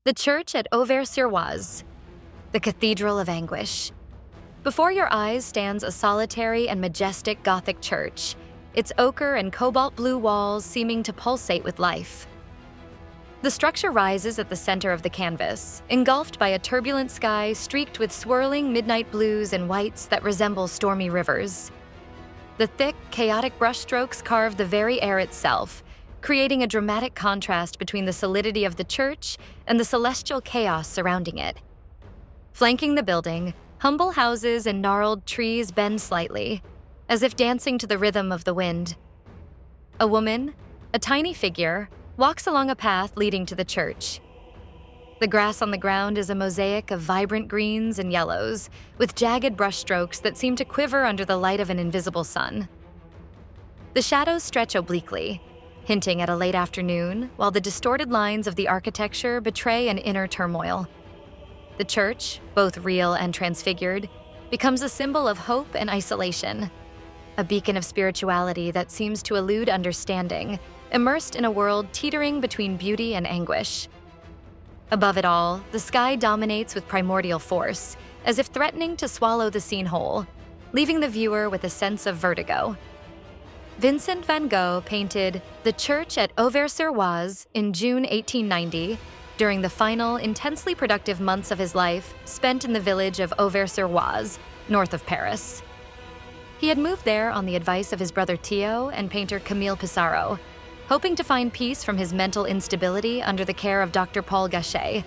The church at Auvers-sur-Oise, the Cathedral of Anguish. Before your eyes stands a solitary and majestic Gothic church, its ochre and cobalt blue walls seeming to pulsate with life. The structure rises at the center of the canvas, engulfed by a turbulent sky streaked with swirling midnight blues and whites that resemble stormy rivers. The thick, chaotic brushstrokes carve the very air itself, creating a dramatic contrast between the solidity of the church and the celestial chaos surrounding it. Flanking the building, humble houses and gnarled trees bend slightly, as if dancing to the rhythm of the wind. A woman, a tiny figure, walks along a path leading to the church. The grass on the ground is a mosaic of vibrant greens and yellows, with jagged brushstrokes that seem to quiver under the light of an invisible sun. The shadows stretch obliquely, hinting at a late afternoon, while the distorted lines of the architecture betray an inner turmoil. The church, both real and transfigured, becomes a symbol of hope and isolation, a beacon of spirituality that seems to elude understanding, immersed in a world teetering between beauty and anguish. Above it all, the sky dominates with primordial force, as if threatening to swallow the scene whole, leaving the viewer with a sense of vertigo. Vincent van Gogh painted The Church at Auvers-sur-Oise in June 1890, during the final, intensely productive months of his life spent in the village of Auvers-sur-Oise, north of Paris. He had moved there on the advice of his brother Theo and painter Camille Pissarro, hoping to find peace from his mental instability under the care of Dr. Paul Gachet,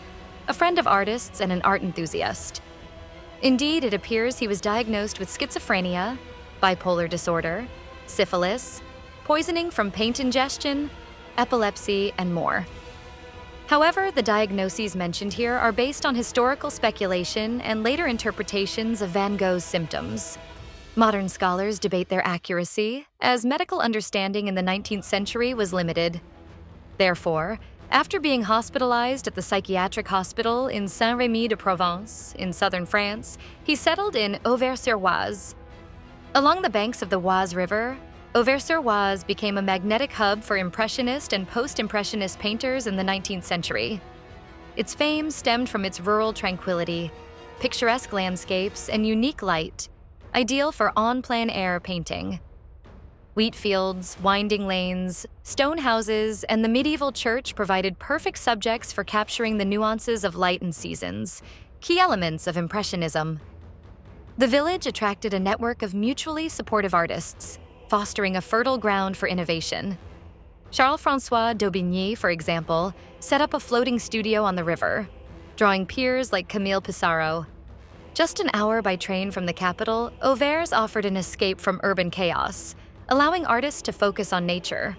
a friend of artists and an art enthusiast. Indeed, it appears he was diagnosed with schizophrenia, bipolar disorder, syphilis, poisoning from paint ingestion, epilepsy, and more. However, the diagnoses mentioned here are based on historical speculation and later interpretations of Van Gogh's symptoms. Modern scholars debate their accuracy, as medical understanding in the 19th century was limited. Therefore, after being hospitalized at the psychiatric hospital in Saint-Rémy-de-Provence in southern France, he settled in Auvers-sur-Oise. Along the banks of the Oise River, Auvers-sur-Oise became a magnetic hub for Impressionist and Post-Impressionist painters in the 19th century. Its fame stemmed from its rural tranquility, picturesque landscapes, and unique light, ideal for en-plein-air painting. Wheat fields, winding lanes, stone houses, and the medieval church provided perfect subjects for capturing the nuances of light and seasons, key elements of Impressionism. The village attracted a network of mutually supportive artists, fostering a fertile ground for innovation. Charles-François d'Aubigny, for example, set up a floating studio on the river, drawing peers like Camille Pissarro. Just an hour by train from the capital, Auvers offered an escape from urban chaos, allowing artists to focus on nature.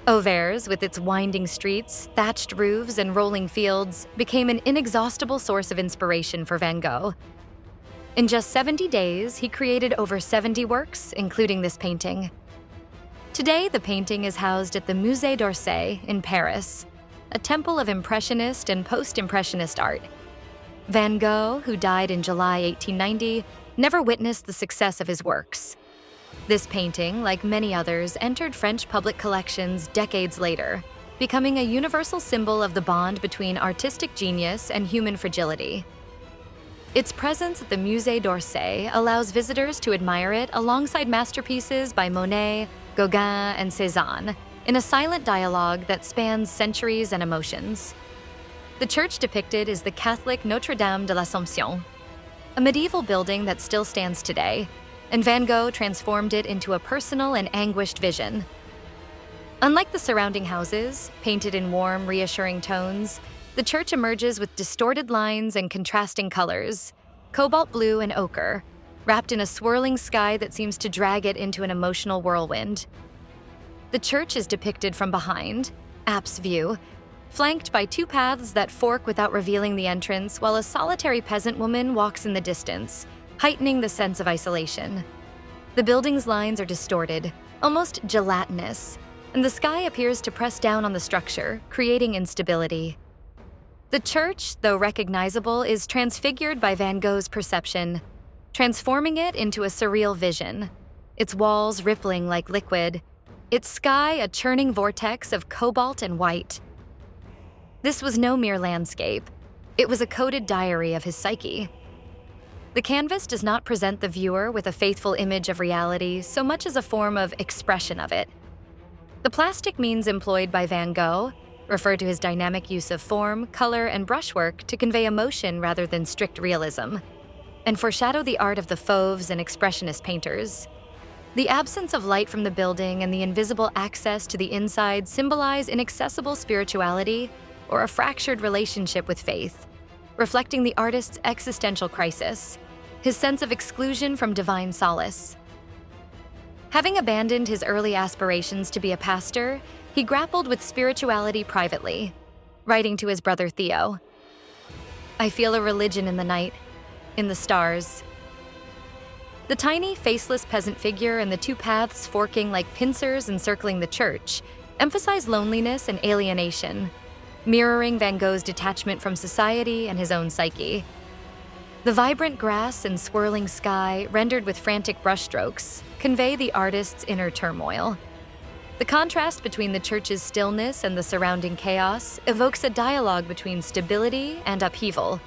Auvers, with its winding streets, thatched roofs, and rolling fields, became an inexhaustible source of inspiration for Van Gogh. In just 70 days, he created over 70 works, including this painting. Today, the painting is housed at the Musée d'Orsay in Paris, a temple of Impressionist and Post-Impressionist art. Van Gogh, who died in July 1890, never witnessed the success of his works. This painting, like many others, entered French public collections decades later, becoming a universal symbol of the bond between artistic genius and human fragility. Its presence at the Musée d'Orsay allows visitors to admire it alongside masterpieces by Monet, Gauguin, and Cézanne, in a silent dialogue that spans centuries and emotions. The church depicted is the Catholic Notre-Dame de l'Assomption, a medieval building that still stands today, and Van Gogh transformed it into a personal and anguished vision. Unlike the surrounding houses, painted in warm, reassuring tones, the church emerges with distorted lines and contrasting colors, cobalt blue and ochre, wrapped in a swirling sky that seems to drag it into an emotional whirlwind. The church is depicted from behind, apse view, flanked by two paths that fork without revealing the entrance, while a solitary peasant woman walks in the distance, heightening the sense of isolation. The building's lines are distorted, almost gelatinous, and the sky appears to press down on the structure, creating instability. The church, though recognizable, is transfigured by Van Gogh's perception, transforming it into a surreal vision, its walls rippling like liquid, its sky a churning vortex of cobalt and white. This was no mere landscape. It was a coded diary of his psyche. The canvas does not present the viewer with a faithful image of reality so much as a form of expression of it. The plastic means employed by Van Gogh refer to his dynamic use of form, color, and brushwork to convey emotion rather than strict realism, and foreshadow the art of the Fauves and Expressionist painters. The absence of light from the building and the invisible access to the inside symbolize inaccessible spirituality or a fractured relationship with faith, reflecting the artist's existential crisis, his sense of exclusion from divine solace. Having abandoned his early aspirations to be a pastor, he grappled with spirituality privately, writing to his brother Theo, "I feel a religion in the night, in the stars." The tiny, faceless peasant figure and the two paths forking like pincers encircling the church emphasize loneliness and alienation, mirroring Van Gogh's detachment from society and his own psyche. The vibrant grass and swirling sky, rendered with frantic brushstrokes, convey the artist's inner turmoil. The contrast between the church's stillness and the surrounding chaos evokes a dialogue between stability and upheaval.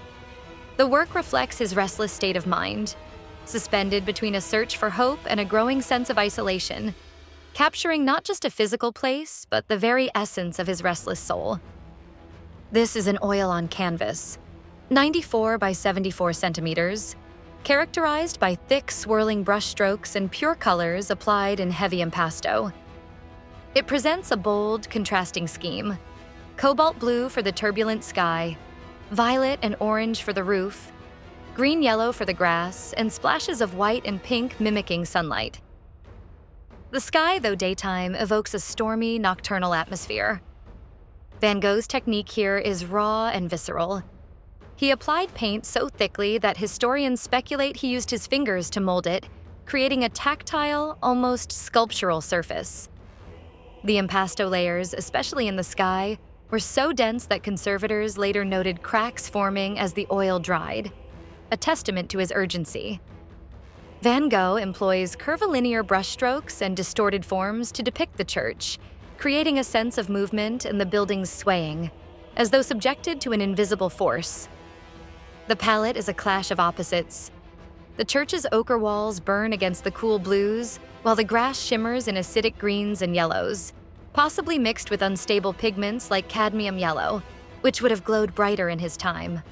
The work reflects his restless state of mind, suspended between a search for hope and a growing sense of isolation, capturing not just a physical place, but the very essence of his restless soul. This is an oil on canvas, 94 by 74 centimeters, characterized by thick, swirling brushstrokes and pure colors applied in heavy impasto. It presents a bold, contrasting scheme: cobalt blue for the turbulent sky, violet and orange for the roof, green-yellow for the grass, and splashes of white and pink mimicking sunlight. The sky, though daytime, evokes a stormy, nocturnal atmosphere. Van Gogh's technique here is raw and visceral. He applied paint so thickly that historians speculate he used his fingers to mold it, creating a tactile, almost sculptural surface. The impasto layers, especially in the sky, were so dense that conservators later noted cracks forming as the oil dried, a testament to his urgency. Van Gogh employs curvilinear brushstrokes and distorted forms to depict the church, creating a sense of movement and the buildings swaying, as though subjected to an invisible force. The palette is a clash of opposites. The church's ochre walls burn against the cool blues, while the grass shimmers in acidic greens and yellows, possibly mixed with unstable pigments like cadmium yellow, which would have glowed brighter in his time.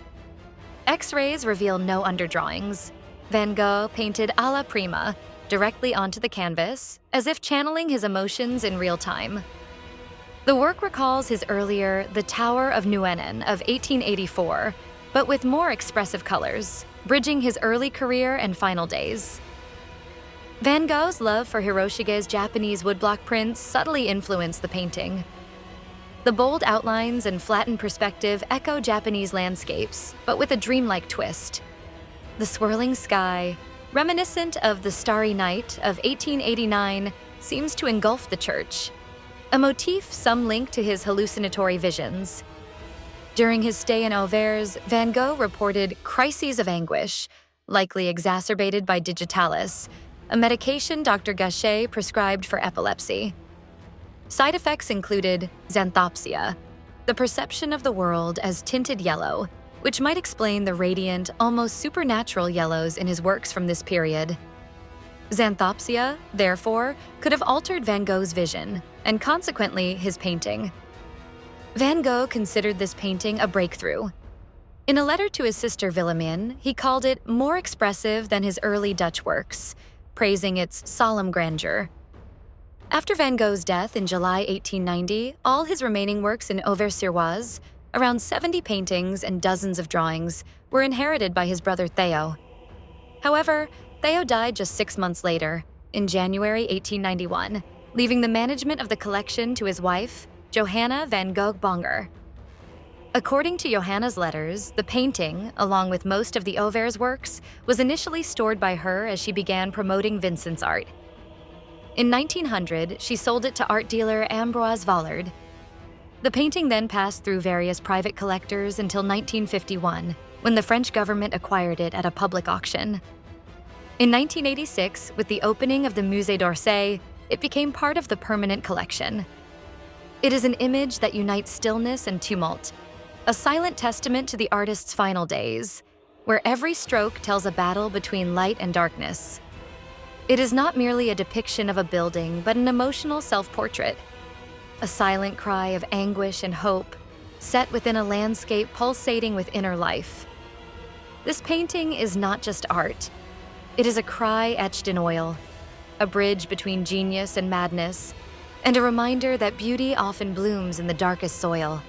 X-rays reveal no underdrawings. Van Gogh painted a la prima, directly onto the canvas, as if channeling his emotions in real time. The work recalls his earlier The Tower of Nuenen of 1884, but with more expressive colors, bridging his early career and final days. Van Gogh's love for Hiroshige's Japanese woodblock prints subtly influenced the painting. The bold outlines and flattened perspective echo Japanese landscapes, but with a dreamlike twist. The swirling sky, reminiscent of The Starry Night of 1889, seems to engulf the church, a motif some link to his hallucinatory visions. During his stay in Auvers, Van Gogh reported crises of anguish, likely exacerbated by digitalis, a medication Dr. Gachet prescribed for epilepsy. Side effects included Xanthopsia, the perception of the world as tinted yellow, which might explain the radiant, almost supernatural yellows in his works from this period. Xanthopsia, therefore, could have altered Van Gogh's vision, and consequently his painting. Van Gogh considered this painting a breakthrough. In a letter to his sister Wilhelmine, he called it more expressive than his early Dutch works, praising its solemn grandeur. After Van Gogh's death in July 1890, all his remaining works in Auvers-sur-Oise, around 70 paintings and dozens of drawings, were inherited by his brother Theo. However, Theo died just 6 months later, in January 1891, leaving the management of the collection to his wife, Johanna van Gogh-Bonger. According to Johanna's letters, the painting, along with most of the Auvers works, was initially stored by her as she began promoting Vincent's art. In 1900, she sold it to art dealer Ambroise Vollard. The painting then passed through various private collectors until 1951, when the French government acquired it at a public auction. In 1986, with the opening of the Musée d'Orsay, it became part of the permanent collection. It is an image that unites stillness and tumult, a silent testament to the artist's final days, where every stroke tells a battle between light and darkness. It is not merely a depiction of a building, but an emotional self-portrait, a silent cry of anguish and hope, set within a landscape pulsating with inner life. This painting is not just art. It is a cry etched in oil, a bridge between genius and madness, and a reminder that beauty often blooms in the darkest soil.